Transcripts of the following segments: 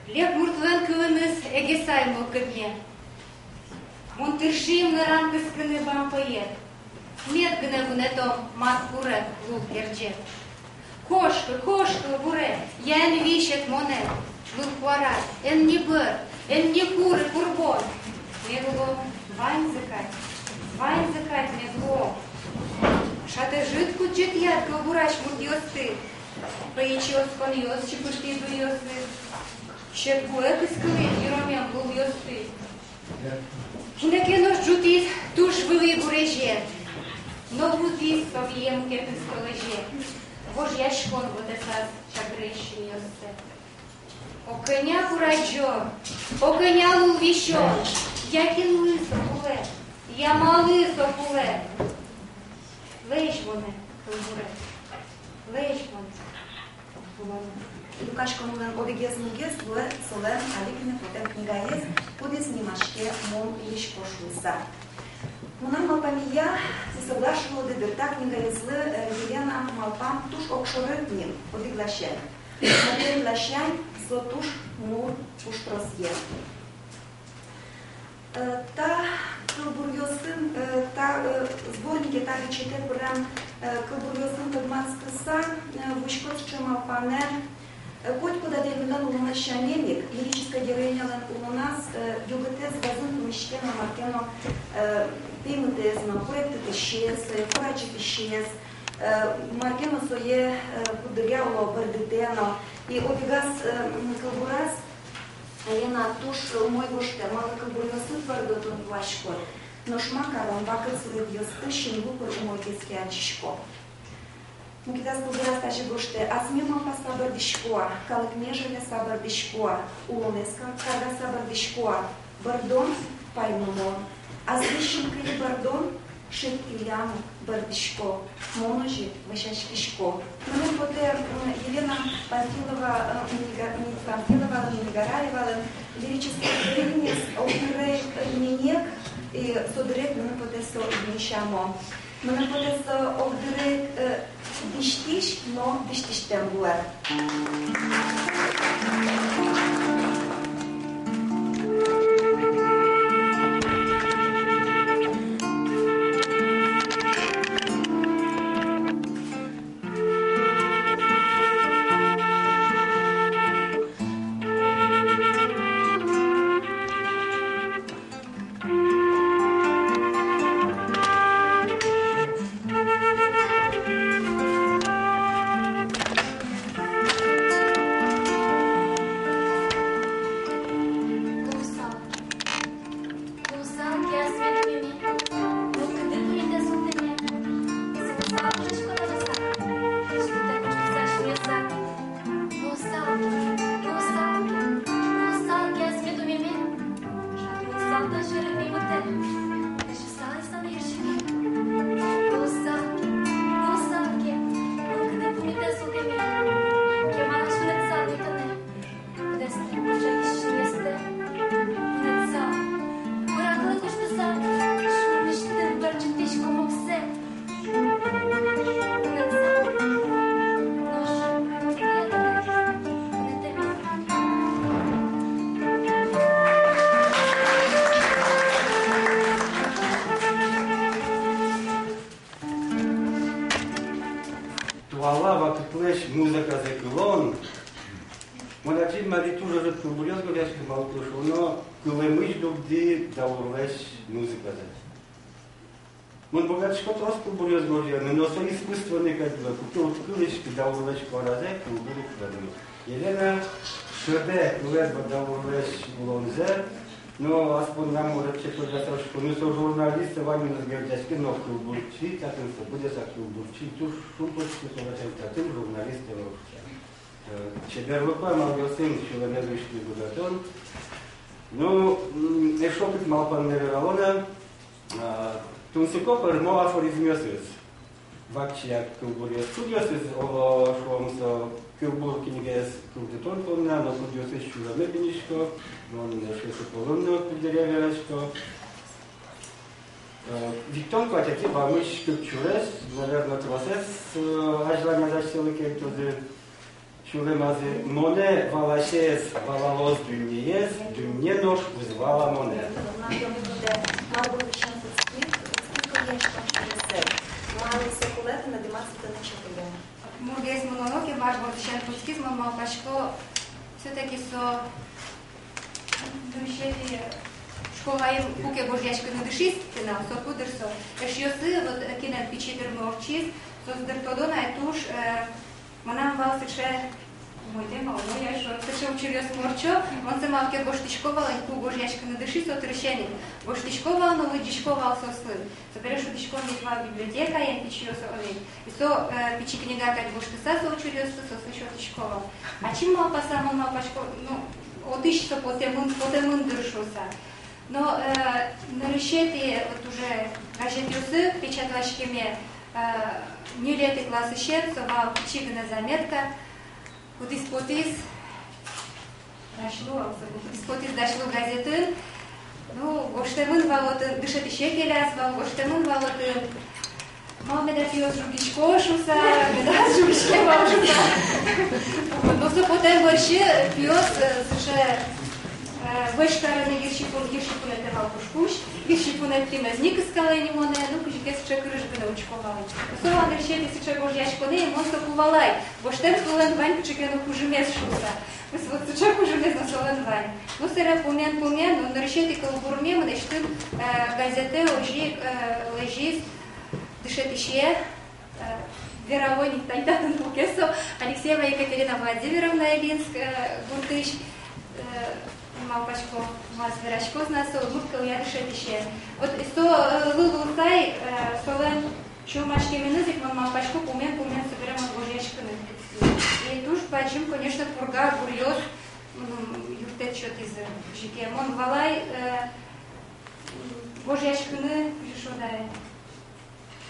Лек муртлан кылыныз эгесай мокыдне. Монтыршим наран кыскыны бампает. Нет гына гунетом мат буре лук ерже. Кошка буре, ян вишет монет. Лук варат, эн не быр, эн не куры курбон. Медло вань закать медло. Шате житку чит ядко бурач мурдиосты. Поичиос кон йос чипушки дуйосы. Чет буэк искали, юромям был йосты. Кинекенос джутис туш вывы буреже. Но бутис повьем кепис колеже. Вож яшкон вот это чагрещи йосты. О коня кураджо, о коня лувищо. Якин лысо пуле, я малысо пуле. Лейш воне, кылбуре. Лейш воне. Лукашко мулен одегез мугез буе солен аликне потем книгаез подес нимашке мон лиш кошлыса. Мунан малпамия се соглашивала да дырта книгаезлы Елена Малпам туш окшоры ним одеглащай. Смотрели глащай со туш мур туш просье. Та кылбурьосын, та сборники та речете прям кылбурьосын подмацкыса вышкот чемалпанер. Коть куда деревендан у нас щанемик, лирическая героиня у нас югатез вазын помещено маркено пеймутезно, проекты тещез, корачи тещез, маркено сое кудряло, бардетено, и обигас кылбурас, ена туш мой гоште, мало кылбурьосын твардотун вашко, но шмакарон бакыр сурет йосты щенгупыр у мой кескианчишко. Мукитас кулбурас таши гоште, асмима па сабар дишкоа, калык межеля сабар дишкоа, улонеска кага сабар дишкоа, бардон паймумон, азвищен кли бардон, шит иляму бардишко, моножи вышачкишко. Мене поте Елена Панфилова Негараева, лирический героинец, опере ненек, и содырек мене поте со вмещамо. Мене поте со опере диштиш, но диштиштем буе. Музыка закилон, монachim maritur же кулбурьез говорят, что малкуш, но кулемыш дубди даурвеш музыка за. Мон богат что просто кулбурьез говорят, но со искусство не как бы купил кулиш, даурвеш коразек, кулбуру кладу. Елена шеде кулет даурвеш булонзе, но аспон нам может че подготовить, что мы со журналисты вами разговаривать, но кулбурчи, так и будет за кулбурчи, туш шумпочки, то вообще журналисты вообще. Чебер лупа малгосим человеческий гудатон. Ну, эшопит малпан невералона. Тунсикопер мо афоризмиосис. Вакчия кулбурьес студиосис, о шомсо кулбур кинигес кулдетон тонна, но студиосис чуланебинишко, но не шесы полонно кулдереверашко. Виктон катяки бамыш кулчурес, наверное, классес, ажлага зашселы кептоды. Шулемази моне валашес валалос дюньес, дюнье нож узвала моне. Нам буде Марбовичан скільки є ще мали секулети на димасити на чотири. Мургес монологи, Марбор Шенпускиз, Малпашко, все-таки со душеві школа їм куки божячки не дишість, на со кудерсо. Ешйоси, от кінен пічітер мовчіз, со здертодона і туш, манам вал сече, мой тема, ну я що, сече учерйос морчо, он се малке боштичковала, і ку божячки не дишість, от рішені. Боштичковала, но лидичковала со слив. Со береш у дичком візьма бібліотека, я пічйоса олень. І со пічі книга, кать боштиса, со учерйоса, со сличо тичковала. А чим малпаса, малпашко, ну, отища потемун диршуса. Но на решете вот уже газетюсы печатвачками не леты классы щенцо, вал печигана заметка, кудис-потис дошло газеты, ну, гоштемын валотын, дышет еще келяс, гоштемын валотын, мал медапиос жубичко шуса, медас жубичке вал шуса. Но все потом больше пиос уже вишкарений гіршіпу не тривав пушкуш, гіршіпу не тримазник скалені моне, ну кujike се чекали не учковали. Особа не речети се чекав жячко не, мон сокувалай, бо штем солен вань кujike ну кужемес шуса. Ось вот се чекав кужемес на солен вань. Ну сере помен, ну не речети колбурме, мене штим газете ожі лежіс, дишети ще, Веровой Тайтатан Букесо, Алексеева Екатерина Владимировна Илинск, Гуртыч, Малпачко, Маз Верачко, Знасо, Гуртка, я решет еще. Вот сто лулутай, солен, чумачки минузик, Малпачко, пумен, соберем от божьячками. И туж почим, конечно, пурга, бурьёс, юртет что-то из жике. Мон валай, божьячками, что дай.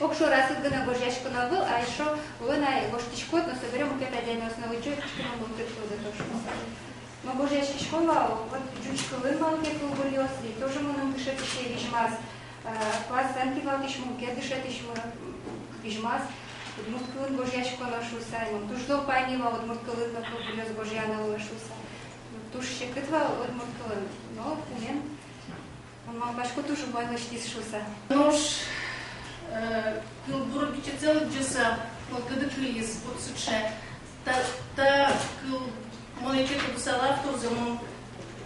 Окшо раз это на божьячку навыл, а еще лына гоштичкот, но соберем укет отдельно основы джучки, но будет кто-то тоже. Но божьячки школа, вот джучка лын ке колбурьёс, и тоже мы нам дышать еще вижмаз. Класс сенки валтиш мукет дышать еще вижмаз. Муткалын божьячку нашуса, но туж до пайнила от муткалын на колбурьёс божьяна нашуса. Туж ще кытва от муткалын, но мен он малпашку тоже байлыштис шуса. Кыл бурбичецел джеса, кыдыклиз, подсуче. Та кыл монечек писала в замон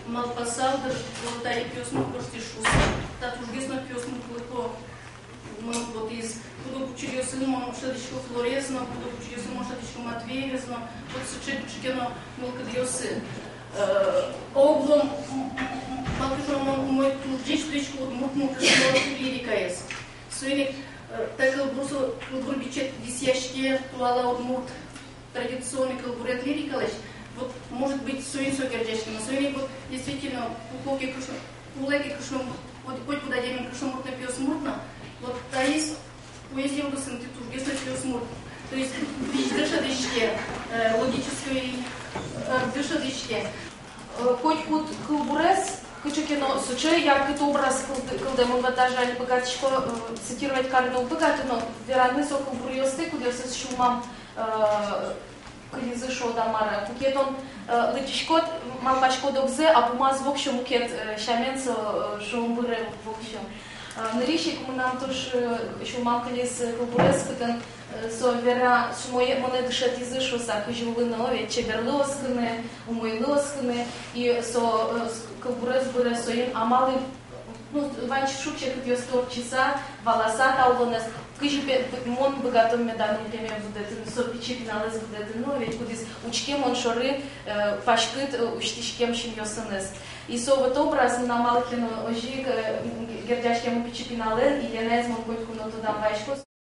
малпасалдыр, та и пёсну костишуса. Та тужгесно пёсну клыко монопотиз. Кудо пучерёсын мон шадичко флорезно, кудо пучерёсын мон шадичко матвеевезно, подсуче пучекено мелкадиосы. Оглом малкышон мой турджичку мутну лирикаес. Суиник такой брусу кылбурбичет висящие туала удмурт традиционный кылбурет лирикалыш. Вот может быть суин сокерджешки, но суиник вот действительно пуклоки кушно, пулеки кушно, вот хоть куда демен кушно муртно пьёс муртно. Вот таис поездил бы сын титуш, если пьёс муртно. То есть вич дышадышке, логической дышадышке. Хоть кут кылбурес Кычукино суче, як это образ кылдемон ватажали богатичко цитировать карну богатино вераны сокол бурьёсты, куда с шумам кылизышо дамара. Кукет он лытичкот малпачко догзе, а пумаз в общем мукет шаменцо шумбыре в общем. Нарищик мы нам тоже шумам кылиз кылбурес, кытен со вера шумое моне дышат изышоса, кыжулыно, чеберлоскыны, умойлоскыны, и со кылбурес быре соим амалы, ну, ванч шупчек в 100 часа, волоса таулонес, кыжипе мон богатым меданым теме будет, со пичи пиналес будет, ну, ведь кудис учке мон шоры, пашкыт уштишкем шимьосынес. И со вот образ на малкино ожиг, гердяшкему пичи пинален, и ленез мон котку но туда вайшкос.